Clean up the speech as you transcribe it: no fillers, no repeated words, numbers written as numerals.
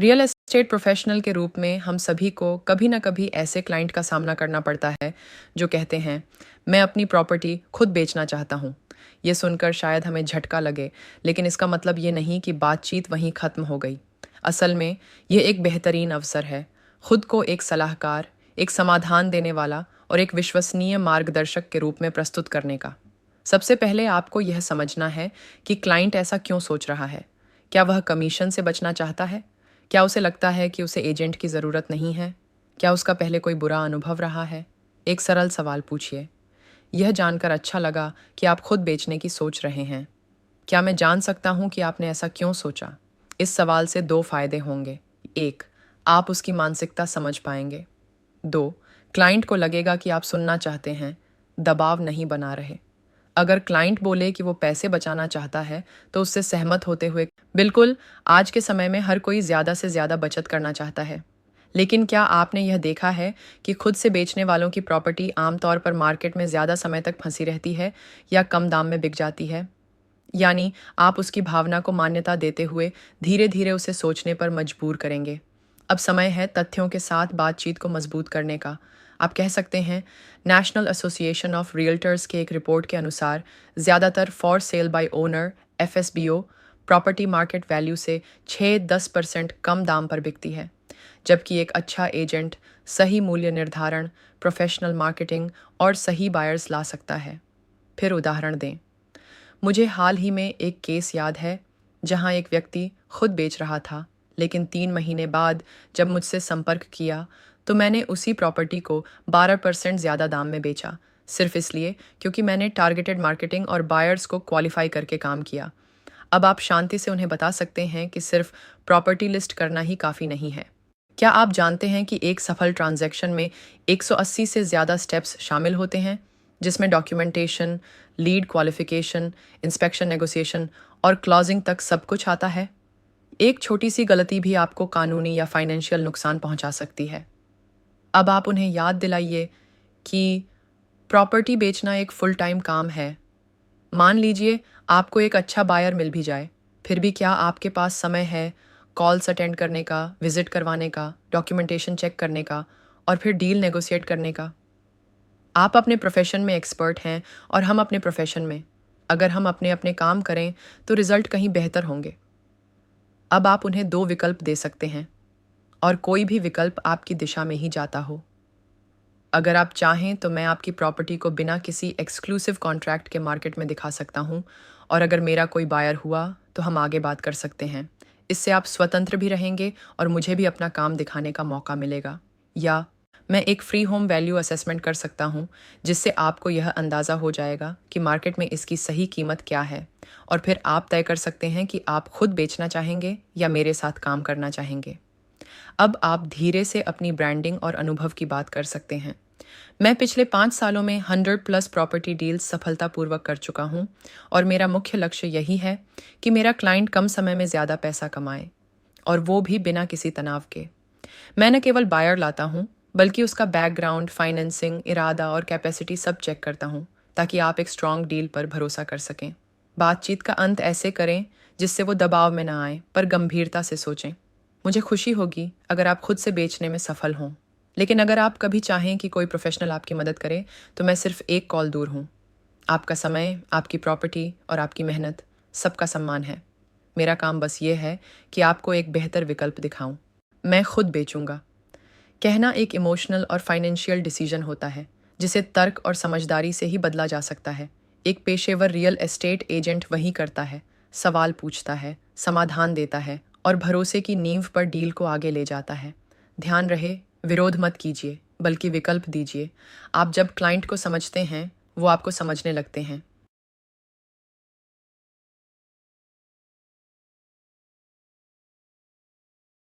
Real estate professional के रूप में हम सभी को कभी ना कभी ऐसे क्लाइंट का सामना करना पड़ता है जो कहते हैं, मैं अपनी प्रॉपर्टी खुद बेचना चाहता हूँ। ये सुनकर शायद हमें झटका लगे, लेकिन इसका मतलब ये नहीं कि बातचीत वहीं ख़त्म हो गई। असल में ये एक बेहतरीन अवसर है खुद को एक सलाहकार, एक समाधान देने वाला और एक विश्वसनीय मार्गदर्शक के रूप में प्रस्तुत करने का। सबसे पहले आपको यह समझना है कि क्लाइंट ऐसा क्यों सोच रहा है। क्या वह कमीशन से बचना चाहता है? क्या उसे लगता है कि उसे एजेंट की ज़रूरत नहीं है? क्या उसका पहले कोई बुरा अनुभव रहा है? एक सरल सवाल पूछिए। यह जानकर अच्छा लगा कि आप खुद बेचने की सोच रहे हैं। क्या मैं जान सकता हूँ कि आपने ऐसा क्यों सोचा? इस सवाल से दो फायदे होंगे। एक, आप उसकी मानसिकता समझ पाएंगे। दो, क्लाइंट को लगेगा कि आप सुनना चाहते हैं, दबाव नहीं बना रहे। अगर क्लाइंट बोले कि वो पैसे बचाना चाहता है, तो उससे सहमत होते हुए बिल्कुल, आज के समय में हर कोई ज़्यादा से ज़्यादा बचत करना चाहता है। लेकिन क्या आपने यह देखा है कि खुद से बेचने वालों की प्रॉपर्टी आमतौर पर मार्केट में ज़्यादा समय तक फंसी रहती है या कम दाम में बिक जाती है? यानी आप उसकी भावना को मान्यता देते हुए धीरे धीरे उसे सोचने पर मजबूर करेंगे। अब समय है तथ्यों के साथ बातचीत को मजबूत करने का। आप कह सकते हैं, नेशनल एसोसिएशन ऑफ रियल्टर्स के एक रिपोर्ट के अनुसार ज़्यादातर for sale by owner FSBO property market value से 6-10% कम दाम पर बिकती है, जबकि एक अच्छा एजेंट सही मूल्य निर्धारण, प्रोफेशनल मार्केटिंग और सही बायर्स ला सकता है। फिर उदाहरण दें। मुझे हाल ही में एक केस याद है जहां एक व्यक्ति खुद बेच रहा था, लेकिन 3 महीने बाद जब मुझसे संपर्क किया तो मैंने उसी प्रॉपर्टी को 12% ज़्यादा दाम में बेचा, सिर्फ इसलिए क्योंकि मैंने टारगेटेड मार्केटिंग और बायर्स को क्वालिफाई करके काम किया। अब आप शांति से उन्हें बता सकते हैं कि सिर्फ प्रॉपर्टी लिस्ट करना ही काफ़ी नहीं है। क्या आप जानते हैं कि एक सफल ट्रांजैक्शन में 180 से ज़्यादा स्टेप्स शामिल होते हैं, जिसमें documentation, lead qualification, inspection negotiation और क्लॉजिंग तक सब कुछ आता है? एक छोटी सी गलती भी आपको कानूनी या फाइनेंशियल नुकसान पहुंचा सकती है। अब आप उन्हें याद दिलाइए कि प्रॉपर्टी बेचना एक फुल टाइम काम है। मान लीजिए आपको एक अच्छा बायर मिल भी जाए, फिर भी क्या आपके पास समय है कॉल्स अटेंड करने का, विजिट करवाने का, डॉक्यूमेंटेशन चेक करने का और फिर डील नेगोशिएट करने का? आप अपने प्रोफेशन में एक्सपर्ट हैं और हम अपने प्रोफेशन में। अगर हम अपने अपने काम करें तो रिजल्ट कहीं बेहतर होंगे। अब आप उन्हें दो विकल्प दे सकते हैं और कोई भी विकल्प आपकी दिशा में ही जाता हो। अगर आप चाहें तो मैं आपकी प्रॉपर्टी को बिना किसी एक्सक्लूसिव कॉन्ट्रैक्ट के मार्केट में दिखा सकता हूं, और अगर मेरा कोई बायर हुआ तो हम आगे बात कर सकते हैं। इससे आप स्वतंत्र भी रहेंगे और मुझे भी अपना काम दिखाने का मौका मिलेगा। या मैं एक फ्री होम वैल्यू असेसमेंट कर सकता हूं, जिससे आपको यह अंदाज़ा हो जाएगा कि मार्केट में इसकी सही कीमत क्या है, और फिर आप तय कर सकते हैं कि आप खुद बेचना चाहेंगे या मेरे साथ काम करना चाहेंगे। अब आप धीरे से अपनी ब्रांडिंग और अनुभव की बात कर सकते हैं। मैं पिछले 5 सालों में 100+ प्रॉपर्टी डील्स सफलतापूर्वक कर चुका हूं, और मेरा मुख्य लक्ष्य यही है कि मेरा क्लाइंट कम समय में ज़्यादा पैसा कमाए, और वो भी बिना किसी तनाव के। मैं न केवल बायर लाता हूं, बल्कि उसका बैकग्राउंड, फाइनेंसिंग, इरादा और कैपेसिटी सब चेक करता हूं, ताकि आप एक स्ट्रॉन्ग डील पर भरोसा कर सकें। बातचीत का अंत ऐसे करें जिससे वो दबाव में ना आए, पर गंभीरता से सोचें। मुझे खुशी होगी अगर आप खुद से बेचने में सफल हों, लेकिन अगर आप कभी चाहें कि कोई प्रोफेशनल आपकी मदद करे, तो मैं सिर्फ एक कॉल दूर हूँ। आपका समय, आपकी प्रॉपर्टी और आपकी मेहनत सबका सम्मान है। मेरा काम बस ये है कि आपको एक बेहतर विकल्प दिखाऊं। मैं खुद बेचूंगा कहना एक इमोशनल और फाइनेंशियल डिसीजन होता है, जिसे तर्क और समझदारी से ही बदला जा सकता है। एक पेशेवर रियल एस्टेट एजेंट वही करता है, सवाल पूछता है, समाधान देता है और भरोसे की नींव पर डील को आगे ले जाता है। ध्यान रहे, विरोध मत कीजिए, बल्कि विकल्प दीजिए। आप जब क्लाइंट को समझते हैं, वो आपको समझने लगते हैं।